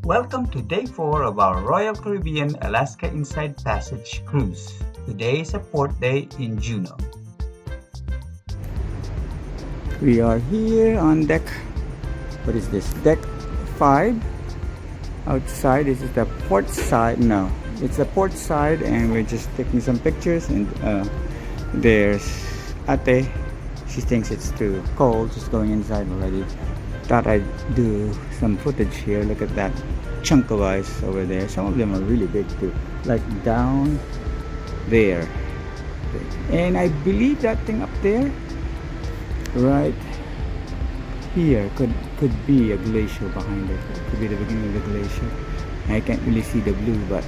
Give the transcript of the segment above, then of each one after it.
Welcome to day 4 of our Royal Caribbean Alaska Inside Passage cruise. Today is a port day in Juneau. We are here on deck, what is this, deck 5. Outside, this is the port side, no, it's the port side, and we're just taking some pictures, and there's Ate. She thinks it's too cold, just going inside already. Thought I'd do some footage here. Look at that chunk of ice over there. Some of them are really big too, like down there. And I believe that thing up there, right here, could be a glacier behind it. Could be the beginning of the glacier. I can't really see the blue, but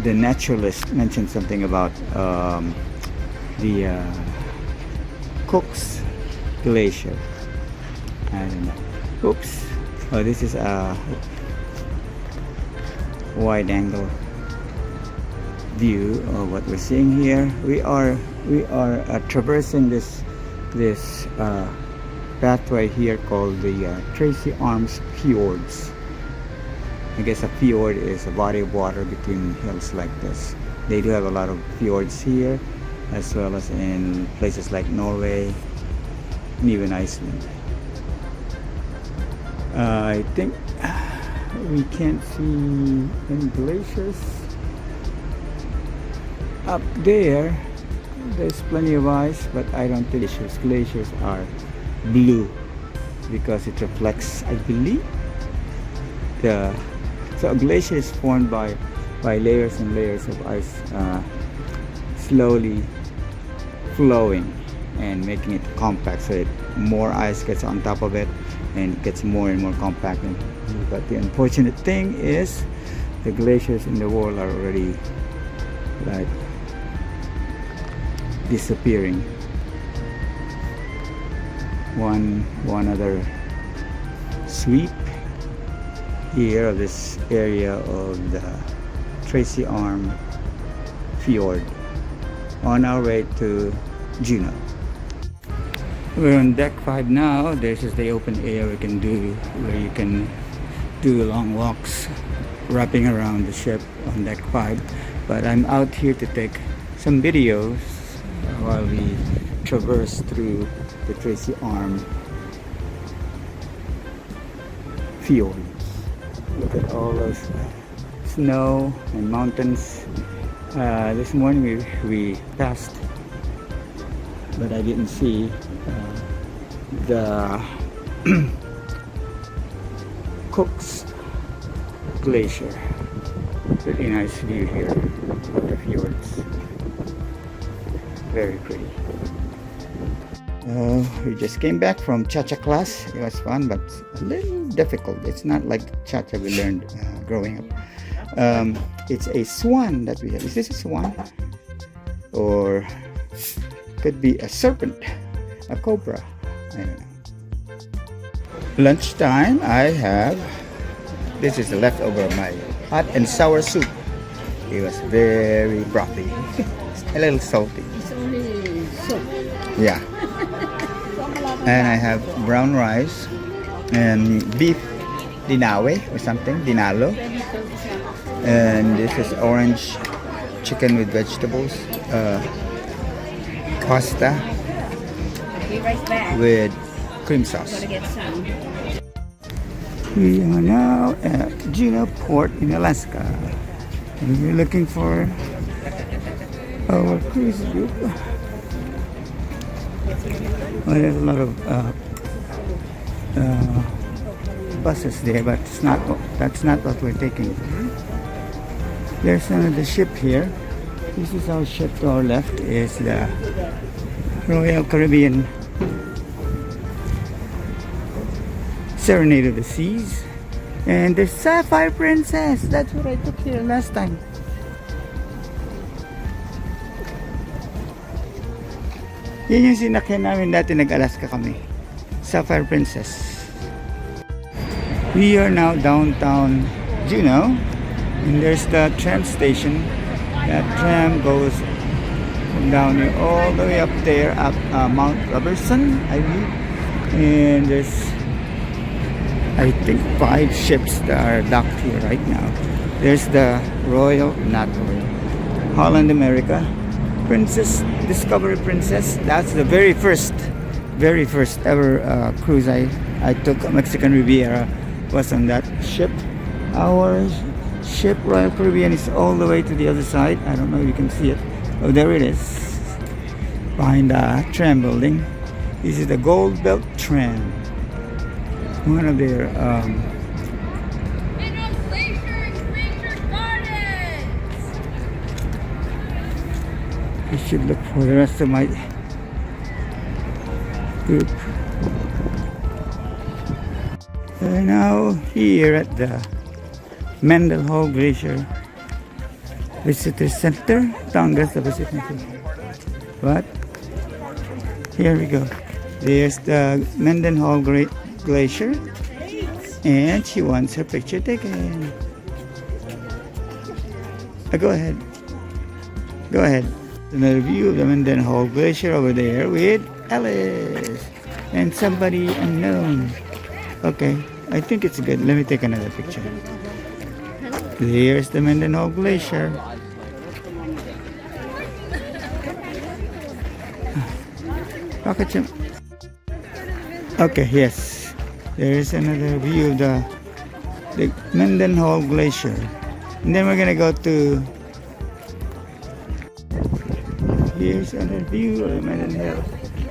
the naturalist mentioned something about the Cook's Glacier. I don't know. Oops. Oh, this is a wide angle view of what we're seeing here. We are traversing this pathway here called the Tracy Arms Fjords. I guess a fjord is a body of water between hills like this. They do have a lot of fjords here, as well as in places like Norway and even Iceland. I think we can't see any glaciers up there. There's plenty of ice, but I don't think glaciers are blue because it reflects, I believe, so a glacier is formed by layers and layers of ice slowly flowing and making it compact, so more ice gets on top of it and it gets more and more compact. But the unfortunate thing is the glaciers in the world are already like disappearing. One other sweep here of this area of the Tracy Arm Fjord on our way to Juneau. We're on deck 5 now. This is the open area we can do, where you can do long walks wrapping around the ship on deck 5. But I'm out here to take some videos while we traverse through the Tracy Arm Fjords. Look at all those snow and mountains. This morning we passed, but I didn't see the Cook's Glacier. Pretty nice view here of the fjords. Very pretty. We just came back from Cha-Cha class. It was fun, but a little difficult. It's not like Cha-Cha we learned growing up. It's a swan that we have. Is this a swan? Or could be a serpent, a cobra. I don't know. Lunchtime, I have, this is the leftover of my hot and sour soup. It was very brothy. A little salty. It's only soup. Yeah. And I have brown rice and beef dinawe or something, dinalo. And this is orange chicken with vegetables, pasta with cream sauce. We are now at Juneau Port in Alaska. And we're looking for our cruise group. Well, there's a lot of buses there, but that's not what we're taking. There's another ship here. This is our ship. To our left is the Royal Caribbean Serenade of the Seas, and the Sapphire Princess. That's what I took here last time. Yan yung sinakyan namin dati, nag-Alaska kami. Sapphire Princess. We are now downtown Juneau, and there's the tram station. That tram goes down here all the way up there, up Mount Robertson, I believe. And there's I think 5 ships that are docked here right now. There's the not Royal, Holland America, Princess, Discovery Princess. That's the very first ever cruise I took. Mexican Riviera was on that ship. Our ship, Royal Caribbean, is all the way to the other side. I don't know if you can see it. Oh, there it is, behind the tram building. This is the Goldbelt Tram. One of their I should look for the rest of my group. We're now here at the Mendenhall Glacier Visitor Center. Down there's the visitor center. But here we go. There's the Mendenhall Glacier, and she wants her picture taken. Go ahead. Go ahead. Another view of the Mendenhall Glacier over there with Alice and somebody unknown. Okay, I think it's good. Let me take another picture. There's the Mendenhall Glacier. Rocket jump. Okay, yes. There's another view of the Mendenhall Glacier. And then we're gonna go to, here's another view of the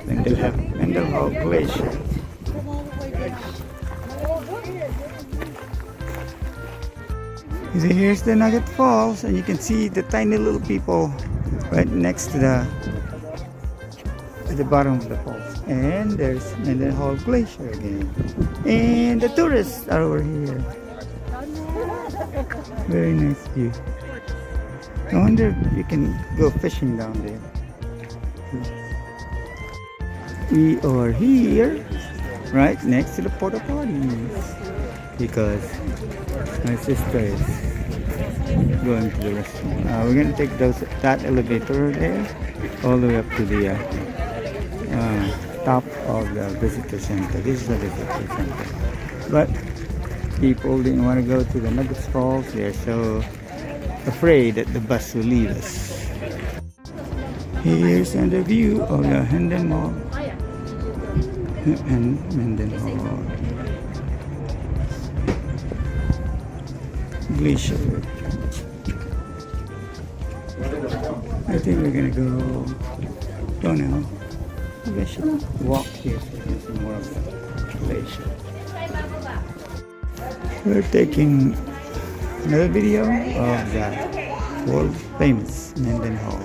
Mendenhall Glacier. Here's the Nugget Falls, and you can see the tiny little people right next to the bottom of the falls. And there's Mendenhall Glacier again. And the tourists are over here. Very nice view. I wonder if you can go fishing down there. We are here right next to the porta potties because my sister is going to the restroom. We're going to take that elevator there all the way up to the top of the visitor center. This is the visitor center. But people didn't want to go to the Nuggets Falls. They're so afraid that the bus will leave us. Here's another view of the Mendenhall Glacier. I think we're gonna go now. We should walk here so we can see more of the glacier. We're taking another video of the world famous Mendenhall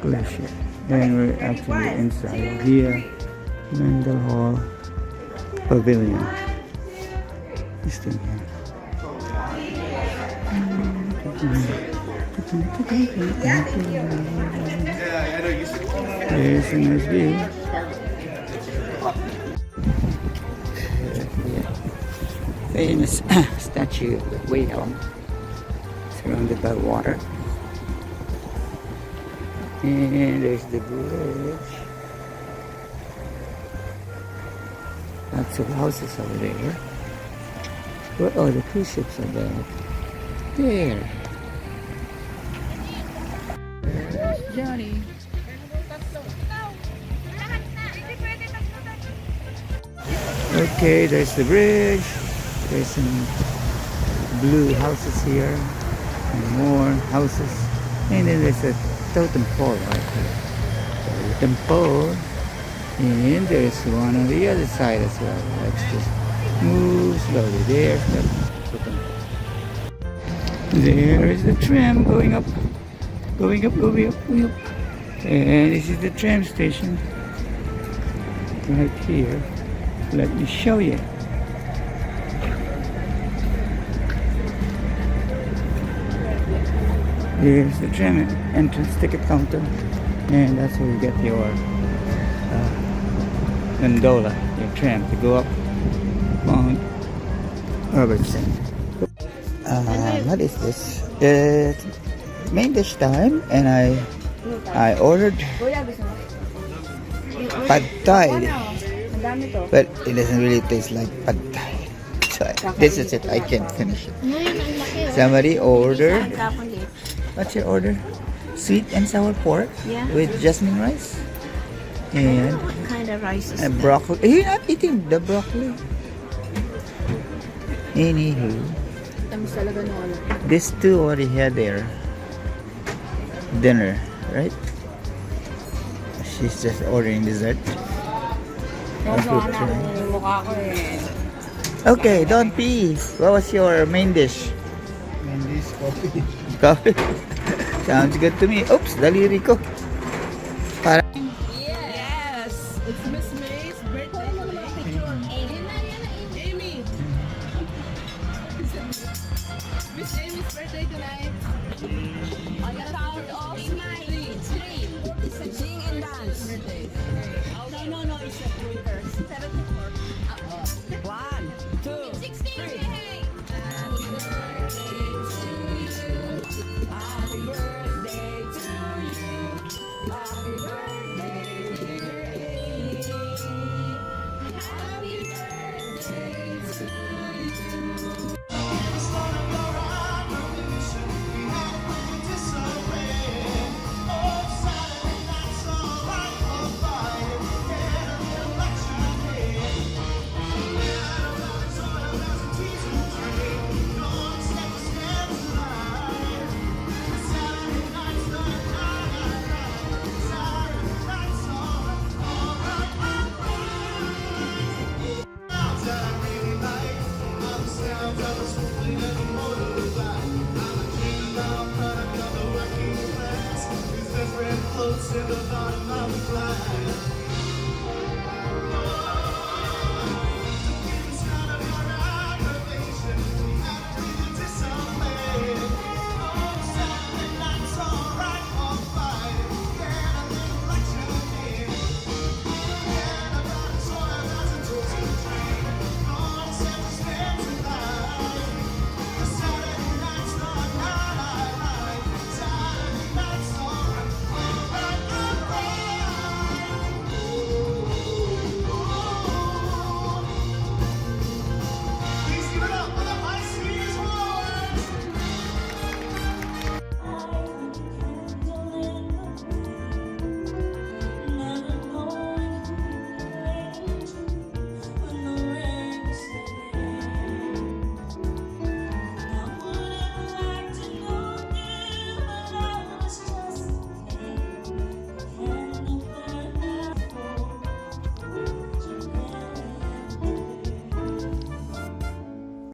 Glacier, and we're actually inside the Mendenhall Pavilion. This thing here. There's a nice view. Famous statue of the whale surrounded by water. And there's the bridge. Lots of houses over there. Oh, the cruise ships are there. There. Johnny. Okay, there's the bridge. There's some blue houses here and more houses. And then there's a totem pole right here. Totem pole. And there's one on the other side as well. Let's just move slowly. There's the totem pole. There is the tram going up. Going up. And this is the tram station. Right here. Let me show you. Here's the tram entrance ticket counter, and that's where you get your gondola, your tram to go up Mount Robertson. What is this? It's main dish time, and I ordered pad thai, but it doesn't really taste like pad thai. This is it. I can't finish it. Somebody order. What's your order? Sweet and sour pork with jasmine rice. And What kind of rice is and broccoli. You're not eating the broccoli. Anywho, these two already had their dinner, right? She's just ordering dessert. Okay, don't pee. What was your main dish? Main dish, coffee. Coffee. Sounds good to me. Oops, daliri ko. Para Yes, it's Miss May's birthday today. Amy. Miss Amy's birthday tonight. On the count of three. Sing and dance. Birthday. No, it's a winter. 74. 1, 2, 3. Happy birthday to you. Happy birthday to you. Happy birthday, dear Amy. Happy birthday to you. To the bottom of the fly.